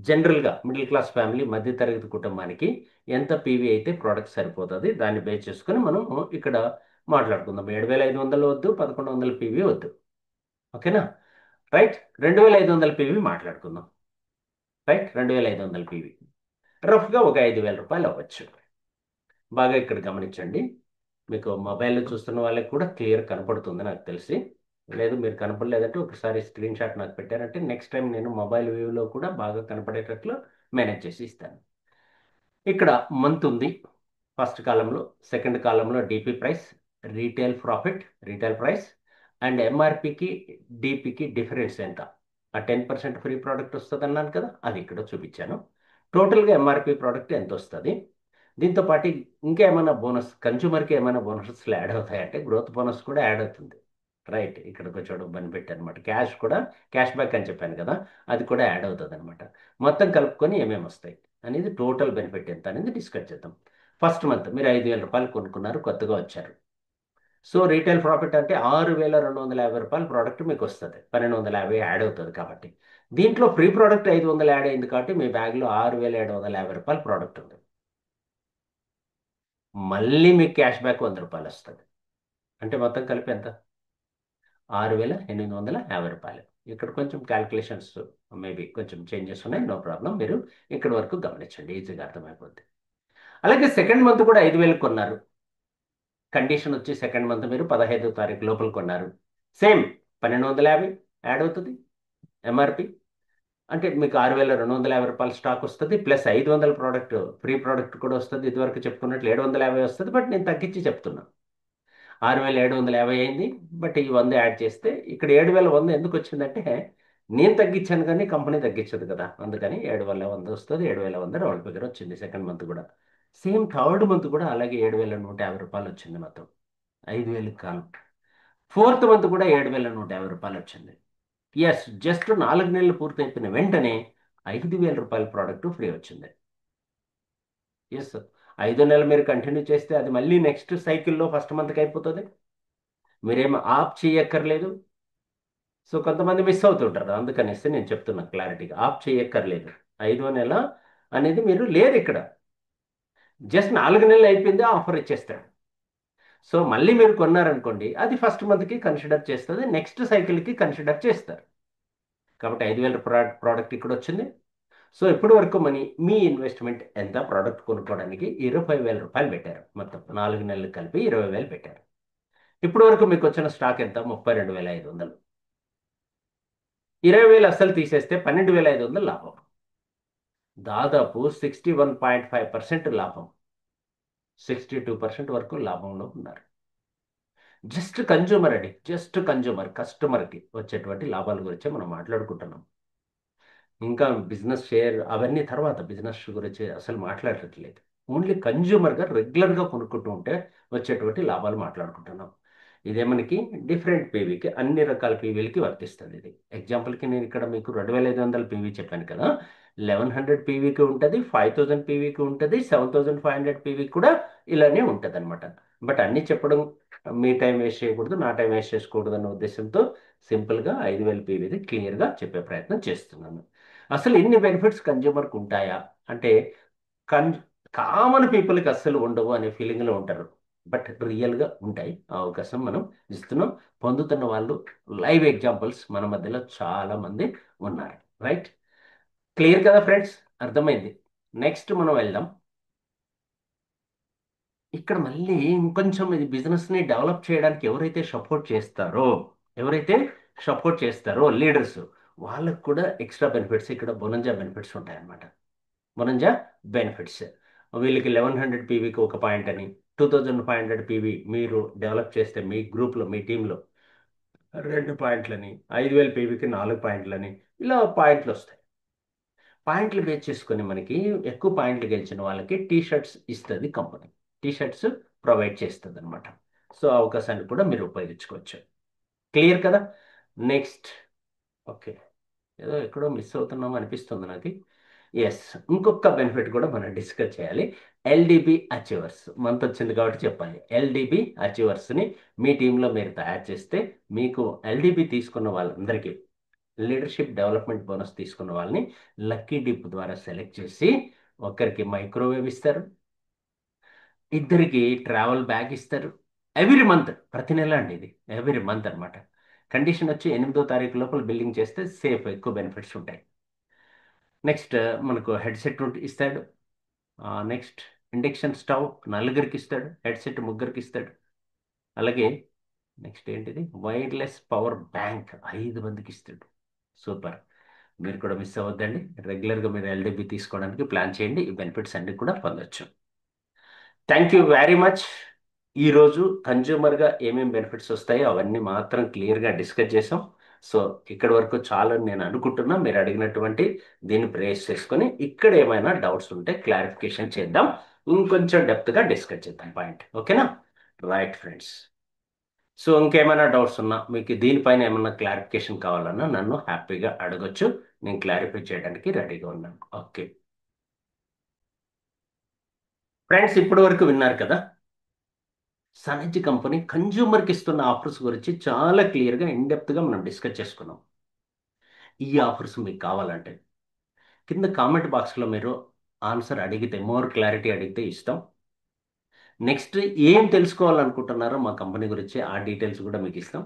జనరల్గా మిడిల్ క్లాస్ ఫ్యామిలీ, మధ్యతరగతి కుటుంబానికి ఎంత పీవీ అయితే ప్రోడక్ట్ సరిపోతుంది దాన్ని బేస్ చేసుకొని మనం ఇక్కడ మాట్లాడుకుందాం. 7,500 వద్దు, 1,100 పీవీ వద్దు. ఓకేనా? రైట్, 2,500 పీవీ మాట్లాడుకుందాం. రైట్, 2,500 పీవీ రఫ్గా ఒక 5,000 రూపాయలు అవ్వచ్చు. బాగా ఇక్కడ గమనించండి, మీకు మొబైల్లో చూస్తున్న వాళ్ళకి కూడా క్లియర్ కనపడుతుంది నాకు తెలిసి. లేదు మీరు కనపడలేదంటే ఒకసారి స్క్రీన్ షాట్ నాకు పెట్టారంటే నెక్స్ట్ టైం నేను మొబైల్ వ్యూలో కూడా బాగా కనపడేటట్లు మేనేజ్ చేసి ఇస్తాను. ఇక్కడ మంత్ ఉంది ఫస్ట్ కాలంలో, సెకండ్ కాలంలో DP price, retail profit, retail price and ఎంఆర్పికి డిపికి డిఫరెన్స్ ఎంత. ఆ 10% ఫ్రీ ప్రోడక్ట్ వస్తుంది అన్నాను కదా, అది ఇక్కడ చూపించాను. టోటల్గా ఎంఆర్పి ప్రోడక్ట్ ఎంత వస్తుంది. దీంతో పాటు ఇంకా ఏమైనా బోనస్, కన్జ్యూమర్కి ఏమైనా బోనసెస్లు యాడ్ అవుతాయంటే గ్రోత్ బోనస్ కూడా యాడ్ అవుతుంది. రైట్, ఇక్కడ కొంచెం బెనిఫిట్ అనమాట. క్యాష్ కూడా, క్యాష్ బ్యాక్ అని చెప్పాను కదా, అది కూడా యాడ్ అవుతుంది అనమాట. మొత్తం కలుపుకొని ఏమేమి వస్తాయి అనేది, టోటల్ బెనిఫిట్ ఎంత అనేది డిస్కస్ చేద్దాం. ఫస్ట్ మంత్ మీరు 5,000 రూపాయలు కొనుక్కున్నారు, కొత్తగా వచ్చారు. సో రీటైల్ ప్రాఫిట్ అంటే 6,250 రూపాయల ప్రోడక్ట్ మీకు వస్తుంది. 1,250 యాడ్ అవుతుంది కాబట్టి. దీంట్లో ఫ్రీ ప్రోడక్ట్ 500 యాడ్ అయింది కాబట్టి మీ బ్యాగ్లో 6,750 రూపాయల ప్రోడక్ట్ ఉంది. మళ్ళీ మీకు క్యాష్ బ్యాక్ 100 రూపాయలు వస్తుంది. అంటే మొత్తం కలిపి ఎంత? 6,850 రూపాయలు. ఇక్కడ కొంచెం క్యాల్కులేషన్స్ మేబీ కొంచెం చేంజెస్ ఉన్నాయి, నో ప్రాబ్లం. మీరు ఇక్కడ వరకు గమనించండి, ఈజీగా అర్థమైపోద్ది. అలాగే సెకండ్ మంత్ కూడా 5,000 కొన్నారు. కండిషన్ వచ్చి సెకండ్ మంత్ మీరు 15వ తారీఖు లోపల కొన్నారు. సేమ్ 1,250 యాడ్ అవుతుంది ఎంఆర్పి. అంటే మీకు 6,250 రూపాయల స్టాక్ వస్తుంది, ప్లస్ 500 ప్రోడక్ట్ ఫ్రీ ప్రోడక్ట్ కూడా వస్తుంది. ఇదివరకు చెప్పుకున్నట్లు 750 వస్తుంది, బట్ నేను తగ్గించి చెప్తున్నా. 6,750 అయింది, బట్ ఈ 100 యాడ్ చేస్తే ఇక్కడ 7,100 ఎందుకు వచ్చిందంటే నేను తగ్గించాను కానీ కంపెనీ తగ్గించదు కదా, అందుకని 7,100 వస్తుంది. 7,100 డబుల్ ఫిగర్ వచ్చింది సెకండ్ మంత్ కూడా. సేమ్ థర్డ్ మంత్ కూడా అలాగే 7,150 రూపాయలు వచ్చింది మొత్తం, 5,000 కాను. ఫోర్త్ మంత్ కూడా 7,150 రూపాయలు వచ్చింది. ఎస్, జస్ట్ 4 నెలలు పూర్తయిపోయిన వెంటనే రూపాయల ప్రోడక్ట్ ఫ్రీ వచ్చింది. ఎస్, 5 నెలలు మీరు కంటిన్యూ చేస్తే అది మళ్ళీ నెక్స్ట్ సైకిల్లో ఫస్ట్ మంత్కి అయిపోతుంది. మీరేం ఆప్ చేయక్కర్లేదు. సో కొంతమంది మిస్ అవుతుంటారు, అందుకనేసి నేను చెప్తున్నా క్లారిటీగా, ఆప్ చేయక్కర్లేదు. 5వ నెల అనేది మీరు లేదు ఇక్కడ, జస్ట్ 4 నెలలు అయిపోయింది ఆఫర్ ఇచ్చేస్తాడు. సో మళ్ళీ మీరు కొన్నారనుకోండి, అది ఫస్ట్ మంత్కి కన్సిడర్ చేస్తుంది, నెక్స్ట్ సైకిల్కి కన్సిడర్ చేస్తారు. కాబట్టి 5,000 ప్రోడక్ట్ ఇక్కడ వచ్చింది. సో ఇప్పటి వరకు మీ ఇన్వెస్ట్మెంట్ ఎంత? ప్రోడక్ట్ కొనుక్కోవడానికి 25,000 రూపాయలు పెట్టారు, మొత్తం 4 నెలలు కలిపి 20,000 పెట్టారు. ఇప్పటి వరకు మీకు వచ్చిన స్టాక్ ఎంత? 32,500. 20,000 అస్సలు తీసేస్తే 12,500 లాభం, దాదాపు 61.5% లాభం, 62% వరకు లాభంలో ఉన్నారు. జస్ట్ కన్జ్యూమర్ అండి, జస్ట్ కన్జ్యూమర్, కస్టమర్కి వచ్చేటువంటి లాభాల గురించే మనం మాట్లాడుకుంటున్నాం. ఇంకా బిజినెస్ షేర్ అవన్నీ తర్వాత, బిజినెస్ గురించి అసలు మాట్లాడట్లేదు. ఓన్లీ కన్జ్యూమర్గా రెగ్యులర్గా కొనుక్కుంటూ ఉంటే వచ్చేటువంటి లాభాలు మాట్లాడుకుంటున్నాం. ఇదే మనకి డిఫరెంట్ పీవీకి, అన్ని రకాల పీవీలకి వర్తిస్తుంది ఇది. ఎగ్జాంపుల్కి నేను ఇక్కడ మీకు 2,500 పీవీ చెప్పాను కదా, 1,100 పీవీకి ఉంటుంది, 5,000 పీవీకి ఉంటుంది, 7,500 పీవీకి కూడా ఇలానే ఉంటుంది అనమాట. బట్ అన్నీ చెప్పడం మీ టైం వేస్ట్ చేయకూడదు, నా టైం వేస్ట్ చేసుకోకూడదు అన్న ఉద్దేశంతో సింపుల్గా 5,000 పీవీది క్లియర్గా చెప్పే ప్రయత్నం చేస్తున్నాను. అసలు ఇన్ని బెనిఫిట్స్ కన్జ్యూమర్కి ఉంటాయా అంటే, కన్ కామన్ పీపుల్కి అస్సలు ఉండవు అనే ఫీలింగ్లో ఉంటారు. బట్ రియల్గా ఉంటాయి, ఆ అవకాశం మనం ఇస్తున్నాం. పొందుతున్న వాళ్ళు లైవ్ ఎగ్జాంపుల్స్ మన మధ్యలో చాలా మంది ఉన్నారు. రైట్, క్లియర్ కదా ఫ్రెండ్స్? అర్థమైంది. నెక్స్ట్ మనం వెళ్దాం. ఇక్కడ మళ్ళీ ఇంకొంచెం ఇది బిజినెస్ని డెవలప్ చేయడానికి ఎవరైతే సపోర్ట్ చేస్తారో లీడర్స్, వాళ్ళకు కూడా ఎక్స్ట్రా బెనిఫిట్స్, ఇక్కడ బొనంజా బెనిఫిట్స్ ఉంటాయన్నమాట. బొనంజా బెనిఫిట్స్, వీళ్ళకి 1,100 పీవీకి ఒక పాయింట్ అని, 2,500 పీవీ మీరు డెవలప్ చేస్తే మీ గ్రూప్లో, మీ టీంలో 2 పాయింట్లని, 5,000 పీవీకి 4 పాయింట్లని, ఇలా పాయింట్లు వస్తాయి. పాయింట్లు బేస్ చేసుకొని మనకి ఎక్కువ పాయింట్లు గెలిచిన వాళ్ళకి టీ షర్ట్స్ ఇస్తుంది కంపెనీ, టీ షర్ట్స్ ప్రొవైడ్ చేస్తుంది అనమాట. సో ఆ అవకాశాన్ని కూడా మీరు ఉపయోగించుకోవచ్చు. క్లియర్ కదా? నెక్స్ట్, ఓకే, ఏదో ఎక్కడో మిస్ అవుతున్నాం అనిపిస్తుంది నాకు. ఎస్, ఇంకొక బెనిఫిట్ కూడా మనం డిస్కస్ చేయాలి. ఎల్డిబి అచీవర్స్ మంత్ వచ్చింది కాబట్టి చెప్పాలి. ఎల్డిబి అచీవర్స్ని మీ టీంలో మీరు తయారు చేస్తే, మీకు ఎల్డిబి తీసుకున్న వాళ్ళందరికీ, లీడర్షిప్ డెవలప్మెంట్ బోనస్ తీసుకున్న వాళ్ళని లక్కీ డిప్ ద్వారా సెలెక్ట్ చేసి, ఒకరికి మైక్రోవేవ్ ఇస్తారు, ఇద్దరికి ట్రావెల్ బ్యాగ్ ఇస్తారు. ఎవ్రీ మంత్, ప్రతి నెల అండి ఇది, ఎవ్రీ మంత్ అనమాట. కండిషన్ వచ్చి 8వ తారీఖు లోపల బిల్లింగ్ చేస్తే సేఫ్, ఎక్కువ బెనిఫిట్స్ ఉంటాయి. నెక్స్ట్ మనకు హెడ్సెట్ ఇస్తాడు. నెక్స్ట్ ఇండక్షన్ స్టవ్ 4కి ఇస్తాడు, హెడ్సెట్ 3కి ఇస్తాడు. అలాగే నెక్స్ట్ ఏంటిది, వైర్లెస్ పవర్ బ్యాంక్ 5 మందికి ఇస్తాడు. సూపర్, మీరు కూడా మిస్ అవ్వద్దండి. రెగ్యులర్గా మీరు ఎల్డిబి తీసుకోవడానికి ప్లాన్ చేయండి, ఈ బెనిఫిట్స్ అన్ని కూడా పొందొచ్చు. Thank you very much. ఈరోజు కన్జ్యూమర్గా ఏమేమి బెనిఫిట్స్ వస్తాయో అవన్నీ మాత్రం క్లియర్గా డిస్కస్ చేసాం. సో ఇక్కడి వరకు చాలా నేను అనుకుంటున్నా. మీరు అడిగినటువంటి దీన్ని ప్రేస్ చేసుకొని, ఇక్కడ ఏమైనా డౌట్స్ ఉంటే క్లారిఫికేషన్ చేద్దాం, ఇంకొంచెం డెప్త్గా డిస్కస్ చేద్దాం పాయింట్. ఓకేనా? Right friends. సో ఇంకేమైనా డౌట్స్ ఉన్నా, మీకు దీనిపైన ఏమైనా క్లారిఫికేషన్ కావాలన్నా నన్ను హ్యాపీగా అడగొచ్చు, నేను క్లారిఫై చేయడానికి రెడీగా ఉన్నాను. ఓకే ఫ్రెండ్స్, ఇప్పటి వరకు విన్నారు కదా, సనెజ్ కంపెనీ కన్జ్యూమర్కి ఇస్తున్న ఆఫర్స్ గురించి చాలా క్లియర్గా, ఇన్డెప్త్గా మనం డిస్కస్ చేసుకున్నాం. ఈ ఆఫర్స్ మీకు కావాలంటే కింద కామెంట్ బాక్స్లో మీరు ఆన్సర్ అడిగితే, మోర్ క్లారిటీ అడిగితే ఇస్తాం. నెక్స్ట్ ఏం తెలుసుకోవాలనుకుంటున్నారో మా కంపెనీ గురించి, ఆ డీటెయిల్స్ కూడా మీకు ఇస్తాం.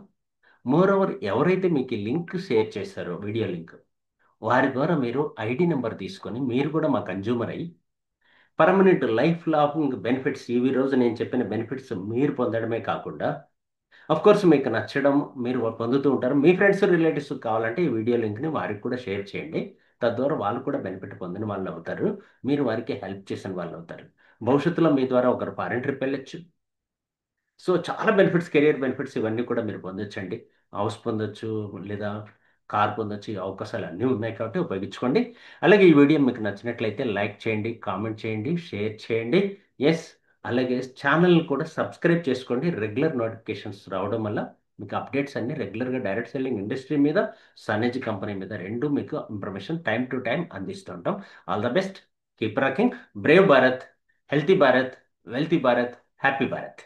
మోర్ ఓవర్, ఎవరైతే మీకు ఈ లింక్ షేర్ చేస్తారో, వీడియో లింక్, వారి ద్వారా మీరు ఐడి నెంబర్ తీసుకొని మీరు కూడా మా కన్జ్యూమర్ అయ్యి పర్మనెంట్ లైఫ్ లాంగ్ బెనిఫిట్స్, ఈ రోజు నేను చెప్పిన బెనిఫిట్స్ మీరు పొందడమే కాకుండా, అఫ్ కోర్స్ మీకు నచ్చడం, మీరు పొందుతూ ఉంటారు. మీ ఫ్రెండ్స్ రిలేటివ్స్ కావాలంటే ఈ వీడియో లింక్ని వారికి కూడా షేర్ చేయండి. తద్వారా వాళ్ళు కూడా బెనిఫిట్ పొందిన వాళ్ళు అవుతారు, మీరు వారికి హెల్ప్ చేసిన వాళ్ళు అవుతారు. భవిష్యత్తులో మీ ద్వారా ఒకరు ఫారెన్ ట్రిప్ వెళ్ళొచ్చు. సో చాలా బెనిఫిట్స్, కెరియర్ బెనిఫిట్స్ ఇవన్నీ కూడా మీరు పొందొచ్చండి. హౌస్ పొందొచ్చు, లేదా కార్ పొందొచ్చు, ఈ అవకాశాలు అన్నీ ఉన్నాయి కాబట్టి ఉపయోగించుకోండి. అలాగే ఈ వీడియో మీకు నచ్చినట్లయితే లైక్ చేయండి, కామెంట్ చేయండి, షేర్ చేయండి. ఎస్, అలాగే ఛానల్ని కూడా సబ్స్క్రైబ్ చేసుకోండి. రెగ్యులర్ నోటిఫికేషన్స్ రావడం వల్ల మీకు అప్డేట్స్ అన్ని రెగ్యులర్గా డైరెక్ట్ సెల్లింగ్ ఇండస్ట్రీ మీద, సనేజ్ కంపెనీ మీద రెండు మీకు ఇన్ఫర్మేషన్ టైం టు టైం అందిస్తుంటాం. All the best, keep rocking, brave Bharat, healthy Bharat, wealthy Bharat, happy Bharat.